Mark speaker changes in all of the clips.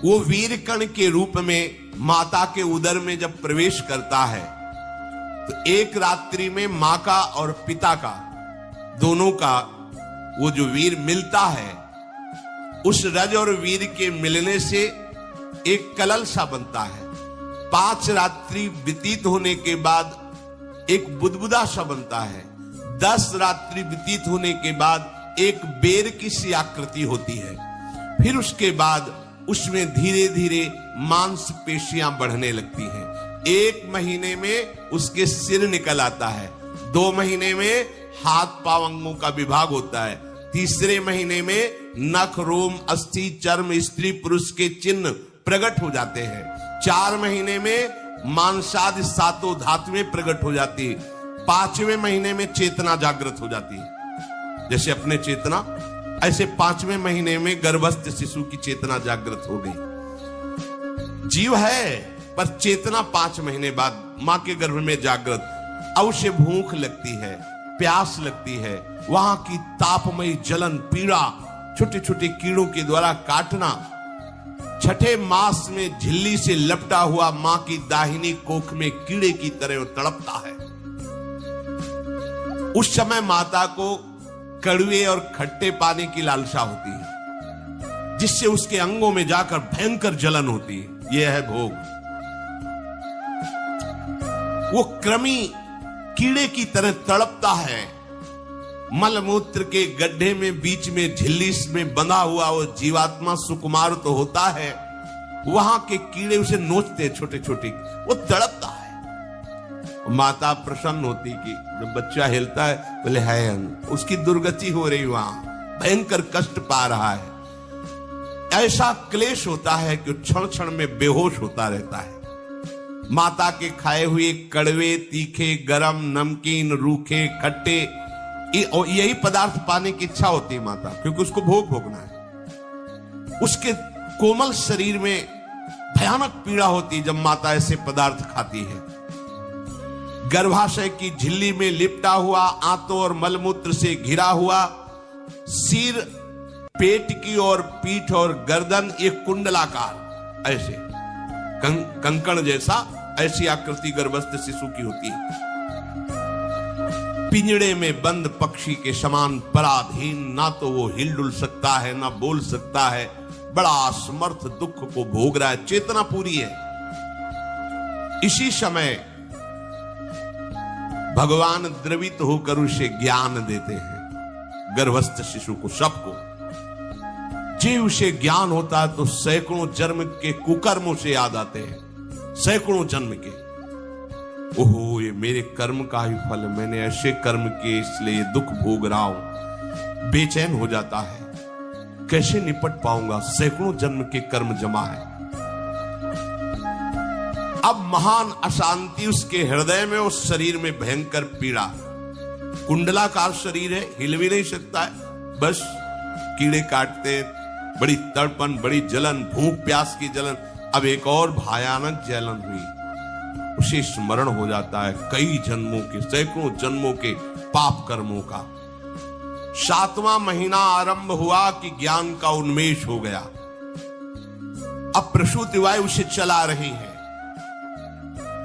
Speaker 1: वो वीर कण के रूप में माता के उदर में जब प्रवेश करता है तो एक रात्रि में मां का और पिता का, दोनों का वो जो वीर मिलता है, उस रज और वीर के मिलने से एक कलल सा बनता है। 5 रात्रि व्यतीत होने के बाद एक बुदबुदा सा बनता है। 10 रात्रि व्यतीत होने के बाद एक बेर की सी आकृति होती है। फिर उसके बाद उसमें धीरे धीरे मांसपेशियां बढ़ने लगती हैं। 1 महीने में उसके सिर निकल आता है। 2 महीने में हाथ पांव अंगों का विभाग होता है। 3 महीने में नख, रोम, अस्थि, चर्म, स्त्री पुरुष के चिन्ह प्रकट हो जाते हैं। 4 महीने में मांसादि 7 धातुएं प्रकट हो जाती है। 5वें महीने में चेतना जागृत हो जाती है। जैसे अपने चेतना, ऐसे 5वें महीने में गर्भस्थ शिशु की चेतना जागृत हो गई। जीव है पर चेतना 5 महीने बाद मां के गर्भ में जागृत। अब उसे भूख लगती है, प्यास लगती है, वहां की तापमयी जलन, पीड़ा, छोटे छोटे कीड़ों के द्वारा काटना, 6ठे मास में झिल्ली से लपटा हुआ मां की दाहिनी कोख में कीड़े की तरह तड़पता है। उस समय माता को कड़वे और खट्टे पानी की लालसा होती है, जिससे उसके अंगों में जाकर भयंकर जलन होती है। यह है भोग। वो कृमि कीड़े की तरह तड़पता है। मलमूत्र के गड्ढे में बीच में झिल्ली में बंधा हुआ वो जीवात्मा सुकुमार तो होता है, वहां के कीड़े उसे नोचते छोटे छोटे, वो तड़पता है। माता प्रसन्न होती कि जब बच्चा हिलता है बोले है, उसकी दुर्गति हो रही, वहां भयंकर कष्ट पा रहा है। ऐसा क्लेश होता है कि क्षण क्षण में बेहोश होता रहता है। माता के खाए हुए कड़वे, तीखे, गरम, नमकीन, रूखे, खट्टे, यही पदार्थ पाने की इच्छा होती है माता, क्योंकि उसको भोग भोगना है। उसके कोमल शरीर में भयानक पीड़ा होती है जब माता ऐसे पदार्थ खाती है। गर्भाशय की झिल्ली में लिपटा हुआ, आंतों और मलमूत्र से घिरा हुआ सिर, पेट की और पीठ और गर्दन एक कुंडलाकार, ऐसे कंकण जैसा, ऐसी आकृति गर्भस्थ शिशु की होती है। पिंजड़े में बंद पक्षी के समान पराधीन, ना तो वो हिल डुल सकता है ना बोल सकता है। बड़ा असमर्थ दुख को भोग रहा है। चेतना पूरी है। इसी समय भगवान द्रवित होकर उसे ज्ञान देते हैं, गर्भस्थ शिशु को, सबको। जी उसे ज्ञान होता है तो सैकड़ों जन्म के कुकर्मों से याद आते हैं, सैकड़ों जन्म के। ओहो, ये मेरे कर्म का ही फल, मैंने ऐसे कर्म किए इसलिए ये दुख भोग रहा हूं। बेचैन हो जाता है, कैसे निपट पाऊंगा, सैकड़ों जन्म के कर्म जमा है। अब महान अशांति उसके हृदय में, उस शरीर में भयंकर पीड़ा। कुंडलाकार शरीर है, हिल भी नहीं सकता है, बस कीड़े काटते, बड़ी तड़पन, बड़ी जलन, भूख प्यास की जलन। अब एक और भयानक जलन हुई, उसे स्मरण हो जाता है कई जन्मों के, सैकड़ों जन्मों के पाप कर्मों का। 7वां महीना आरंभ हुआ कि ज्ञान का उन्मेष हो गया। अब प्रसूति वायु उसे चला रही है,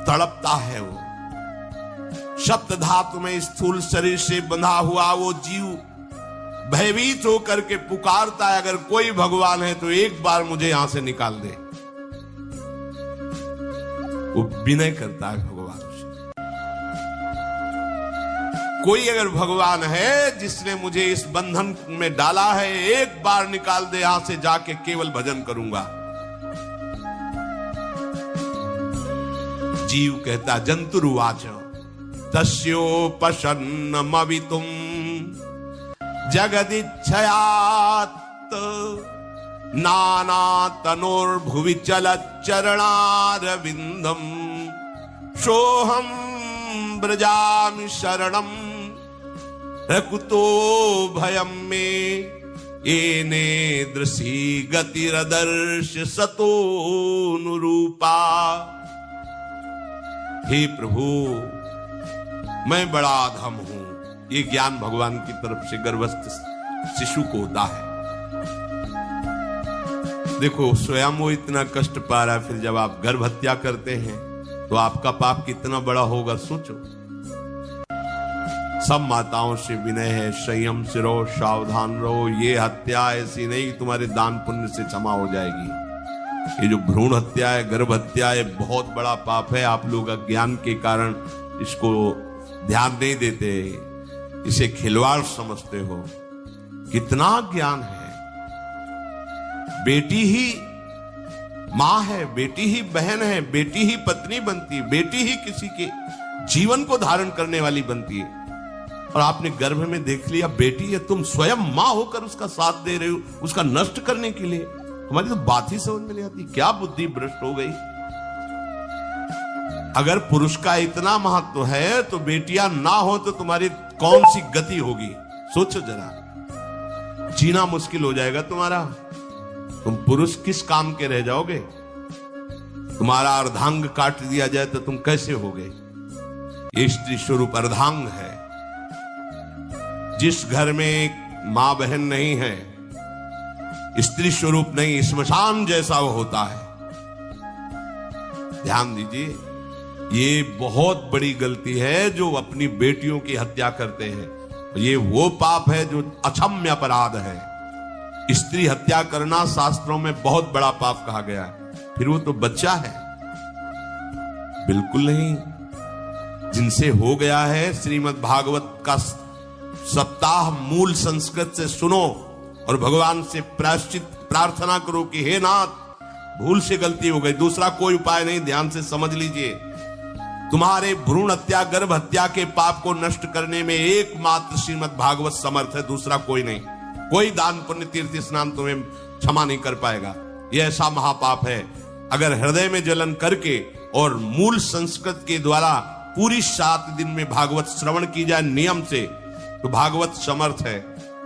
Speaker 1: तड़पता है वो। सप्त धातु में स्थूल शरीर से बंधा हुआ वो जीव भयभीत होकर के पुकारता है, अगर कोई भगवान है तो एक बार मुझे यहां से निकाल दे। वो विनय करता है भगवान से, कोई अगर भगवान है जिसने मुझे इस बंधन में डाला है, एक बार निकाल दे, यहां से जाके केवल भजन करूंगा। जीव कहता, जंतुरुवाच तस्योपशन्नमवितुम् जगदिच्छयात् नाना तनोर्भुवि चलच्चरणारविन्दम् सोऽहं व्रजामि शरणं रकुतो भयं मे येनेदृशी गतिरदर्श सतोनुरूपा। हे प्रभु, मैं बड़ा अधम हूं। ये ज्ञान भगवान की तरफ से गर्भस्थ शिशु को होता है। देखो स्वयं वो इतना कष्ट पा रहा है, फिर जब आप गर्भ हत्या करते हैं तो आपका पाप कितना बड़ा होगा सोचो। सब माताओं से विनय है, संयम से रहो, सावधान रहो। ये हत्या ऐसी नहीं कि तुम्हारे दान पुण्य से क्षमा हो जाएगी। ये जो भ्रूण हत्या है, गर्भ हत्या है, बहुत बड़ा पाप है। आप लोग अज्ञान के कारण इसको ध्यान नहीं देते, इसे खिलवाड़ समझते हो। कितना ज्ञान है। बेटी ही मां है, बेटी ही बहन है, बेटी ही पत्नी बनती है, बेटी ही किसी के जीवन को धारण करने वाली बनती है। और आपने गर्भ में देख लिया बेटी है, तुम स्वयं मां होकर उसका साथ दे रहे हो, उसका नष्ट करने के लिए। हमारी तो बात ही समझ में नहीं आती, क्या बुद्धि भ्रष्ट हो गई। अगर पुरुष का इतना महत्व है तो बेटियां ना हो तो तुम्हारी कौन सी गति होगी, सोचो जरा। जीना मुश्किल हो जाएगा तुम्हारा। तुम पुरुष किस काम के रह जाओगे। तुम्हारा अर्धांग काट दिया जाए तो तुम कैसे होगे। ये स्त्री स्वरूप अर्धांग है। जिस घर में एक मां बहन नहीं है, स्त्री स्वरूप नहीं, स्मशान जैसा वो होता है। ध्यान दीजिए, ये बहुत बड़ी गलती है जो अपनी बेटियों की हत्या करते हैं। ये वो पाप है जो अक्षम्य अपराध है। स्त्री हत्या करना शास्त्रों में बहुत बड़ा पाप कहा गया है। फिर वो तो बच्चा है, बिल्कुल नहीं। जिनसे हो गया है, श्रीमद् भागवत का सप्ताह मूल संस्कृत से सुनो और भगवान से प्रायश्चित प्रार्थना करो कि हे नाथ, भूल से गलती हो गई, दूसरा कोई उपाय नहीं। ध्यान से समझ लीजिए, तुम्हारे भ्रूण हत्या गर्भ हत्या के पाप को नष्ट करने में एकमात्र श्रीमद् भागवत समर्थ है, दूसरा कोई नहीं। कोई दान पुण्य तीर्थ स्नान तुम्हें क्षमा नहीं कर पाएगा। यह ऐसा महापाप है। अगर हृदय में जलन करके और मूल संस्कृत के द्वारा पूरी 7 दिन में भागवत श्रवण की जाए नियम से, तो भागवत समर्थ है,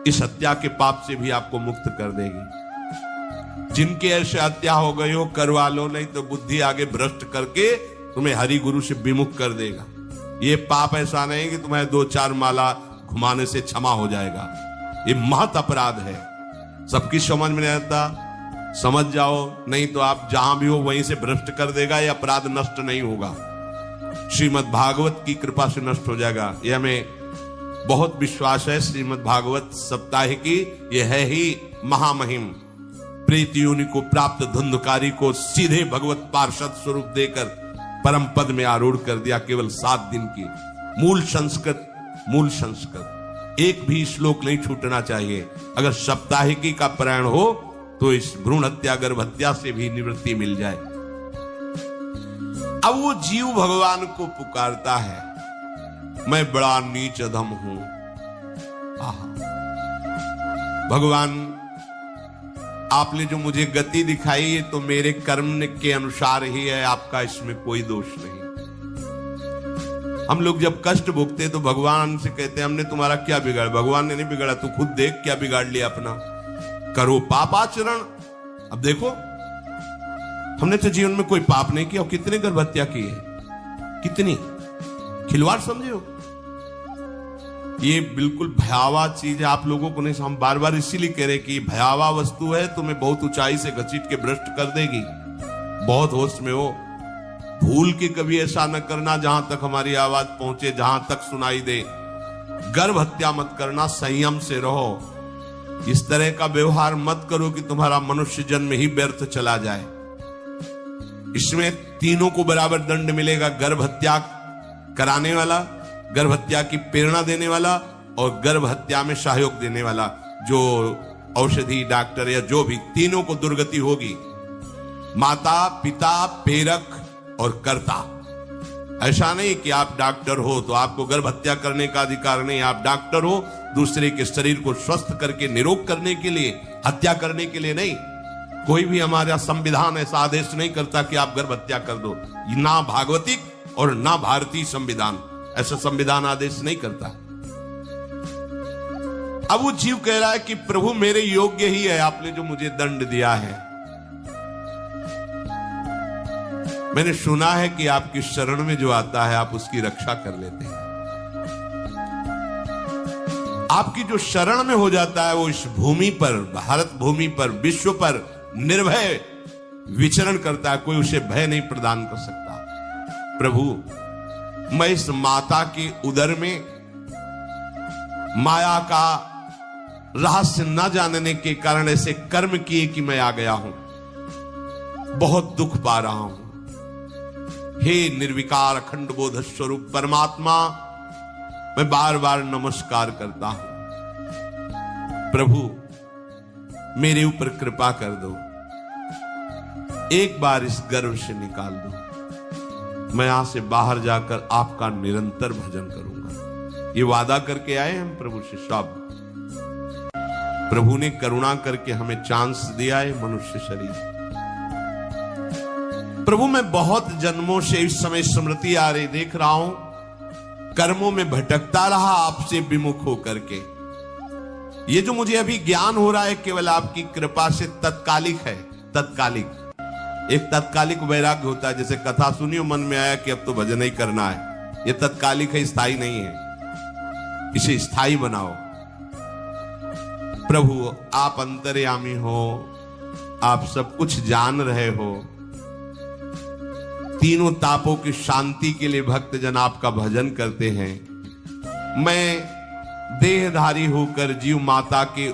Speaker 1: इस हत्या के पाप से भी आपको मुक्त कर देगी। जिनके ऐसे हत्या हो गई हो करवा लो, नहीं तो बुद्धि आगे भ्रष्ट करके तुम्हें हरि गुरु से विमुख कर देगा। ये पाप ऐसा नहीं कि तुम्हें 2-4 माला घुमाने से क्षमा हो जाएगा। ये महत अपराध है। सबकी समझ में नहीं आता, समझ जाओ, नहीं तो आप जहां भी हो वहीं से भ्रष्ट कर देगा। ये अपराध नष्ट नहीं होगा, श्रीमद् भागवत की कृपा से नष्ट हो जाएगा। ये हमें बहुत विश्वास है। श्रीमद् भागवत सप्ताह की यह है ही महामहिम। प्रीत योनि को प्राप्त धुंधकारी को सीधे भगवत पार्षद स्वरूप देकर परम पद में आरूढ़ कर दिया। केवल 7 दिन की मूल संस्कृत एक भी श्लोक नहीं छूटना चाहिए। अगर सप्ताहिकी का पारायण हो तो इस भ्रूण हत्या गर्भ हत्या से भी निवृत्ति मिल जाए। अब वो जीव भगवान को पुकारता है, मैं बड़ा नीच अधम हूं। भगवान, आपने जो मुझे गति दिखाई है तो मेरे कर्म के अनुसार ही है, आपका इसमें कोई दोष नहीं। हम लोग जब कष्ट भोगते तो भगवान से कहते हैं हमने तुम्हारा क्या बिगाड़ा। भगवान ने नहीं बिगाड़ा, तू खुद देख क्या बिगाड़ लिया अपना। करो पापाचरण। अब देखो, हमने तो जीवन में कोई पाप नहीं किया और कितने गर्भ हत्या की है, कितनी खिलवाड़ समझे हो। ये बिल्कुल भयावह चीज है, आप लोगों को नहीं। हम बार बार इसीलिए कह रहे कि भयावह वस्तु है, तुम्हें बहुत ऊंचाई से घसीट के भ्रष्ट कर देगी। बहुत होश में हो, भूल के कभी ऐसा न करना जहां तक हमारी आवाज पहुंचे, जहां तक सुनाई दे। गर्भ हत्या मत करना, संयम से रहो। इस तरह का व्यवहार मत करो कि तुम्हारा मनुष्य जन्म ही व्यर्थ चला जाए। इसमें तीनों को बराबर दंड मिलेगा। गर्भ हत्या कराने वाला, गर्भ हत्या की प्रेरणा देने वाला और गर्भ हत्या में सहयोग देने वाला, जो औषधि डॉक्टर या जो भी, तीनों को दुर्गति होगी। माता पिता प्रेरक और कर्ता। ऐसा नहीं कि आप डॉक्टर हो तो आपको गर्भ हत्या करने का अधिकार नहीं। आप डॉक्टर हो दूसरे के शरीर को स्वस्थ करके निरोग करने के लिए, हत्या करने के लिए नहीं। कोई भी हमारा संविधान ऐसा आदेश नहीं करता कि आप गर्भ हत्या कर दो। ना भागवतिक और ना भारतीय संविधान ऐसा संविधान आदेश नहीं करता। अब वो जीव कह रहा है कि प्रभु मेरे योग्य ही है आपने जो मुझे दंड दिया है। मैंने सुना है कि आपकी शरण में जो आता है आप उसकी रक्षा कर लेते हैं। आपकी जो शरण में हो जाता है वो इस भूमि पर, भारत भूमि पर, विश्व पर निर्भय विचरण करता है, कोई उसे भय नहीं प्रदान कर सकता। प्रभु, मैं इस माता के उदर में माया का रहस्य न जानने के कारण ऐसे कर्म किए कि मैं आ गया हूं, बहुत दुख पा रहा हूं। हे निर्विकार अखंड बोध स्वरूप परमात्मा, मैं बार बार नमस्कार करता हूं। प्रभु, मेरे ऊपर कृपा कर दो, एक बार इस गर्भ से निकाल दो। मैं यहां से बाहर जाकर आपका निरंतर भजन करूंगा। ये वादा करके आए हम प्रभु से सब। प्रभु ने करुणा करके हमें चांस दिया है मनुष्य शरीर। प्रभु, मैं बहुत जन्मों से इस समय स्मृति आ रही देख रहा हूं, कर्मों में भटकता रहा आपसे विमुख होकर के। ये जो मुझे अभी ज्ञान हो रहा है केवल आपकी कृपा से तत्कालिक है। तत्कालिक, एक तत्कालिक वैराग्य होता है, जैसे कथा सुनियो मन में आया कि अब तो भजन ही करना है। ये तत्कालिक है, स्थायी नहीं है। इसे स्थायी बनाओ। प्रभु, आप अंतर्यामी हो, आप सब कुछ जान रहे हो। तीनों तापों की शांति के लिए भक्तजन आपका भजन करते हैं। मैं देहधारी होकर जीव माता के